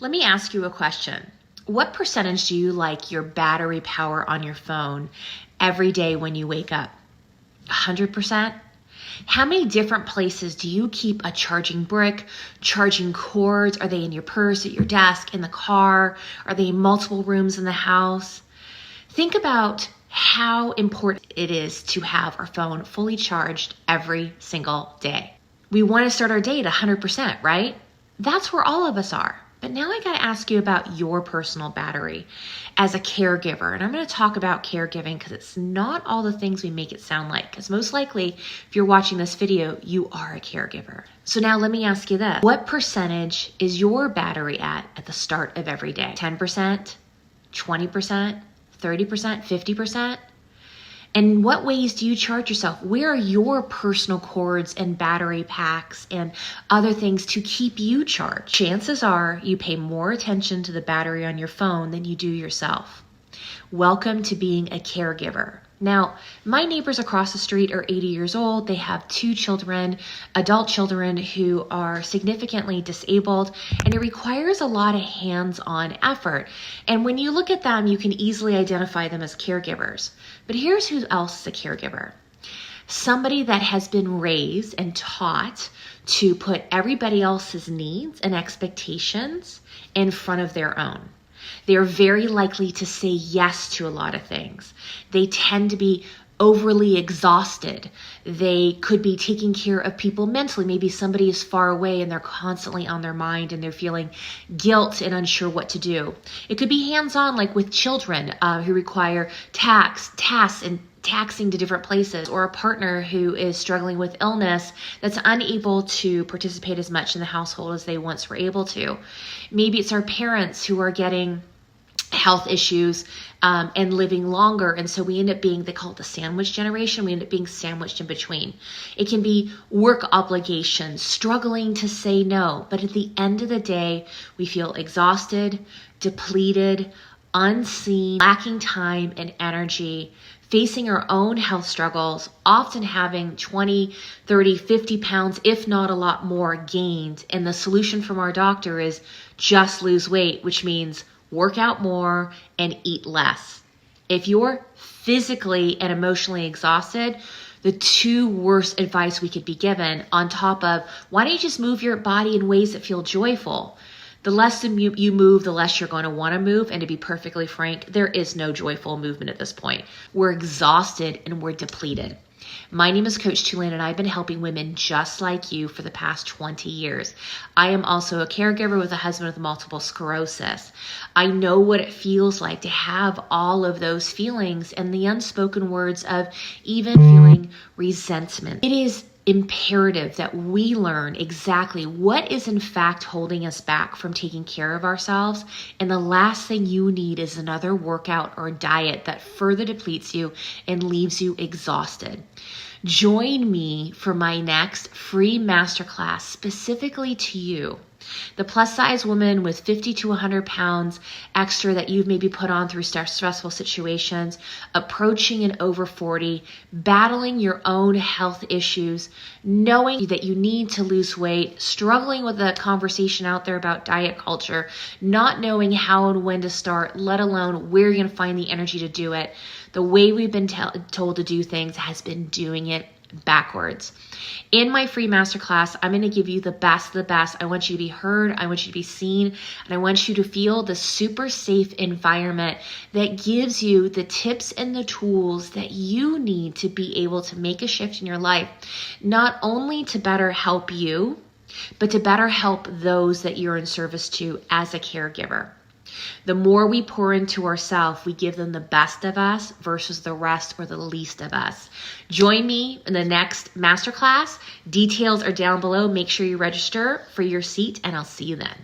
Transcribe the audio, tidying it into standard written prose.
Let me ask you a question. What percentage do you like your battery power on your phone every day when you wake up? 100%? How many different places do you keep a charging brick, charging cords? Are they in your purse, at your desk, in the car? Are they in multiple rooms in the house? Think about how important it is to have our phone fully charged every single day. We want to start our day at 100%, right? That's where all of us are. But now I got to ask you about your personal battery as a caregiver. And I'm going to talk about caregiving because it's not all the things we make it sound like. Because most likely, if you're watching this video, you are a caregiver. So now let me ask you this. What percentage is your battery at the start of every day? 10%, 20%, 30%, 50%? And what ways do you charge yourself? Where are your personal cords and battery packs and other things to keep you charged? Chances are you pay more attention to the battery on your phone than you do yourself. Welcome to being a caregiver. Now, my neighbors across the street are 80 years old. They have 2 children, adult children who are significantly disabled, and it requires a lot of hands-on effort. And when you look at them, you can easily identify them as caregivers. But here's who else is a caregiver. Somebody that has been raised and taught to put everybody else's needs and expectations in front of their own. They're very likely to say yes to a lot of things. They tend to be overly exhausted. They could be taking care of people mentally. Maybe somebody is far away and they're constantly on their mind and they're feeling guilt and unsure what to do. It could be hands-on, like with children who require tasks and taxing to different places, or a partner who is struggling with illness that's unable to participate as much in the household as they once were able to. Maybe it's our parents who are getting health issues and living longer. And so we end up being, they call it the sandwich generation. We end up being sandwiched in between. It can be work obligations, struggling to say no. But at the end of the day, we feel exhausted, depleted, unseen, lacking time and energy, facing our own health struggles, often having 20, 30, 50 pounds, if not a lot more gained. And the solution from our doctor is just lose weight, which means work out more and eat less. If you're physically and emotionally exhausted, the 2 worst advice we could be given, on top of, why don't you just move your body in ways that feel joyful? The less you move, the less you're going to want to move. And to be perfectly frank, there is no joyful movement at this point. We're exhausted and we're depleted. My name is Coach Tulane, and I've been helping women just like you for the past 20 years. I am also a caregiver with a husband with multiple sclerosis. I know what it feels like to have all of those feelings and the unspoken words of even feeling resentment. It is imperative that we learn exactly what is in fact holding us back from taking care of ourselves. And the last thing you need is another workout or diet that further depletes you and leaves you exhausted. Join me for my next free masterclass specifically to you. The plus size woman with 50 to 100 pounds extra that you've maybe put on through stressful situations, approaching an over 40, battling your own health issues, knowing that you need to lose weight, struggling with the conversation out there about diet culture, not knowing how and when to start, let alone where you're going to find the energy to do it. The way we've been told to do things has been doing it backwards. In my free masterclass, I'm going to give you the best of the best. I want you to be heard. I want you to be seen. And I want you to feel the super safe environment that gives you the tips and the tools that you need to be able to make a shift in your life, not only to better help you, but to better help those that you're in service to as a caregiver. The more we pour into ourselves, we give them the best of us versus the rest or the least of us. Join me in the next masterclass. Details are down below. Make sure you register for your seat, and I'll see you then.